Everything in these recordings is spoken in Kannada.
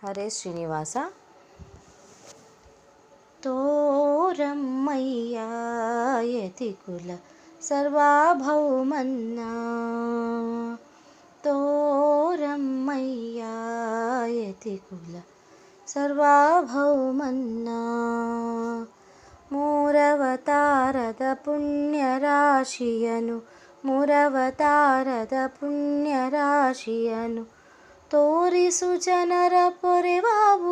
ಹರೇ ಶ್ರೀನಿವಾಸ. ತೋರಮ್ಮಯ್ಯ ಯತಿಕುಲ ಸರ್ವಭೌಮನ್ನ, ತೋರಮ್ಮಯ್ಯ ಯತಿಕುಲ ಸರ್ವಭೌಮನ್ನ. ಮೂರವತಾರದ ಪುಣ್ಯರಾಶಿಯನು, ಮೂರವತಾರದ ಪುಣ್ಯರಾಶಿಯನು ತೋರಿಸು ಜನರ ಪೊರೆವ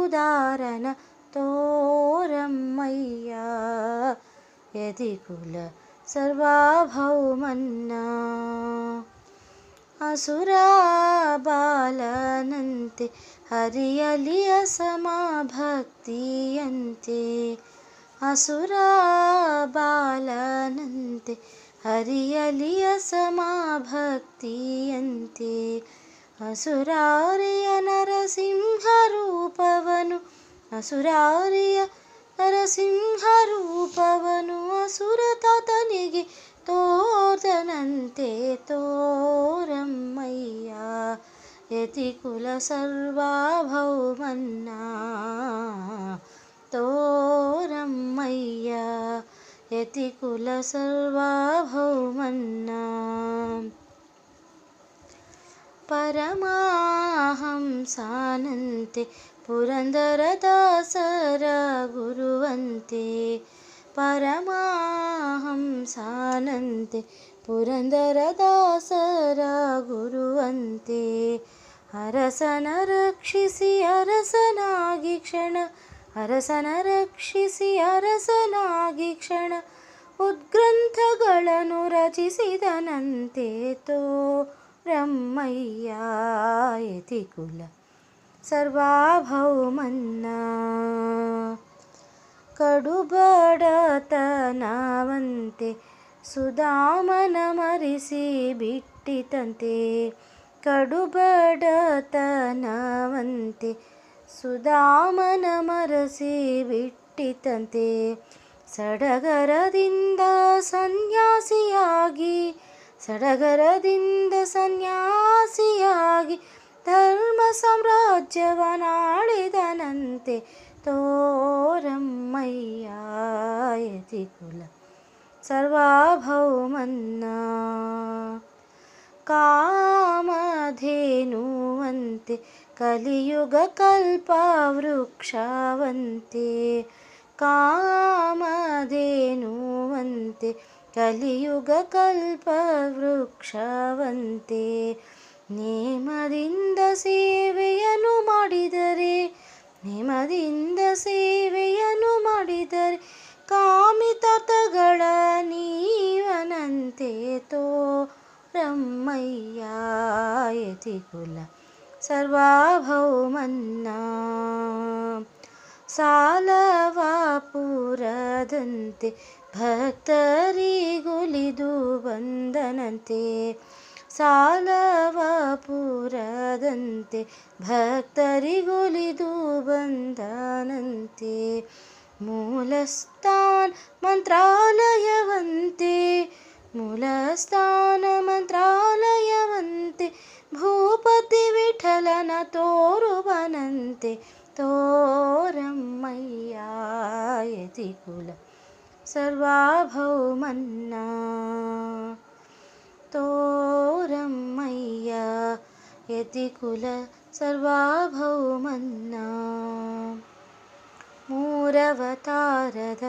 ಉದಾರನ. ತೋರಮ್ಮಯ್ಯ ಯತಿಕುಲ ಸರ್ವಭೌಮನ್ನ. ಅಸುರ ಬಾಲನಂತೆ ಹರಿಯಲಿಯ ಸಮಭಕ್ತಿಯಂತೆ, ಅಸುರ ಬಾಲನಂತೆ ಹರಿಯಲಿಯ ಸಮಭಕ್ತಿಯಂತೆ. ಅಸುರಾರಿಯ ನರಸಿಂಹ ರೂಪವನು, ಅಸುರಾರಿಯ ನರಸಿಂಹ ರೂಪವನು ಅಸುರ ತಾತನಿಗೆ ತೋರದಂತೆ. ತೋರಮ್ಮಯ್ಯ ಯತಿಕುಲ ಸರ್ವಭೌಮನ್ನ, ತೋರಮ್ಮಯ್ಯ ಯತಿಕುಲ ಸರ್ವಭೌಮನ್ನ. ಪರಮಹಂಸನಂತೆ ಪುರಂದರದಾಸರ ಗುರುವಂತೆ, ಪರಮಹಂಸನಂತೆ ಪುರಂದರದಾಸರ ಗುರುವಂತೆ. ಅರಸನ ರಕ್ಷಿಸಿ ಅರಸನಾಗಿ ಕ್ಷಣ, ಅರಸನ ರಕ್ಷಿಸಿ ಅರಸನಾಗಿ ಕ್ಷಣ ಉದ್ಗ್ರಂಥಗಳನ್ನು ರಚಿಸಿದನಂತೆ. ತೋರಮ್ಮಯ್ಯ ಯತಿಕುಲ ಸರ್ವಭೌಮನ್ನ. ಕಡುಬಡತನವಂತೆ ಸುಧಾಮನ ಮರಿಸಿ ಬಿಟ್ಟಿತಂತೆ, ಕಡುಬಡತನವಂತೆ ಸುಧಾಮನ ಮರೆಸಿ ಬಿಟ್ಟಿತಂತೆ. ಸಡಗರದಿಂದ ಸನ್ಯಾಸಿಯಾಗಿ, ಸಡಗರದಿಂದ ಸನ್ಯಾಸಿಯಾಗಿ ಧರ್ಮ ಸಾಮ್ರಾಜ್ಯವನಾಳಿದನಂತೆ. ತೋರಮ್ಮಯ್ಯ ಯತಿಕುಲ ಸರ್ವಭೌಮನ್ನ. ಕಾಮಧೇನುವಂತೆ ಕಲಿಯುಗ ಕಲ್ಪವೃಕ್ಷವಂತೆ, ಕಾಮಧೇನುವಂತೆ ಕಲಿಯುಗ ಕಲ್ಪವೃಕ್ಷವಂತೆ. ನೇಮದಿಂದ ಸೇವೆಯನ್ನು ಮಾಡಿದರೆ, ನೇಮದಿಂದ ಸೇವೆಯನ್ನು ಮಾಡಿದರೆ ಕಾಮಿತಾರ್ಥಗಳ ನೀವನಂತೆ. ತೋರಮ್ಮಯ್ಯ ಯತಿಕುಲ ಸರ್ವಭೌಮನ್ನ. ಸಾಲವಪುರದಂತೆ ಭಕ್ತರಿಗೊಲಿದು ಬಂದನಂತೆ, ಸಾಲವಪುರದಂತೆ ಭಕ್ತರಿಗೊಲಿದು ಬಂದನಂತೆ. ಮೂಲಸ್ಥಾನ ಮಂತ್ರಾಲಯವಂತೆ, ಮೂಲಸ್ಥಾನ ಮಂತ್ರಾಲಯವಂತೆ ಭೂಪತಿ ವಿಠಲನ ತೋರುವನಂತೆ. ತೋರಮ್ಮಯ್ಯ ಯತಿಕುಲ ಸರ್ವಭೌಮನ್ನ. ತೋರಮ್ಮಯ್ಯ ಯತಿಕುಲ ಸರ್ವಭೌಮನ್ನ. ಮೂರವತಾರದ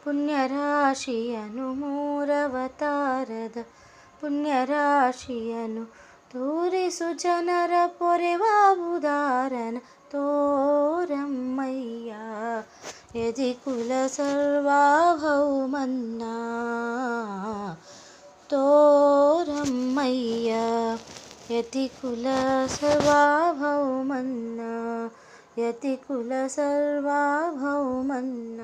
ಪುಣ್ಯರಾಶಿಯನು, ಮೂರವತಾರದ ಪುಣ್ಯರಾಶಿಯನು ತೋರಿಸು ಜನರ ಪೊರೆವ ಉದಾರನ. ತೋರಮ್ಮಯ್ಯ ಯತಿಕುಲ ಸರ್ವಭೌಮನ್ನ. ತೋರಮ್ಮಯ್ಯ ಯತಿಕುಲ ಸರ್ವಭೌಮನ್ನ, ಯತಿಕುಲ ಸರ್ವಭೌಮನ್ನ.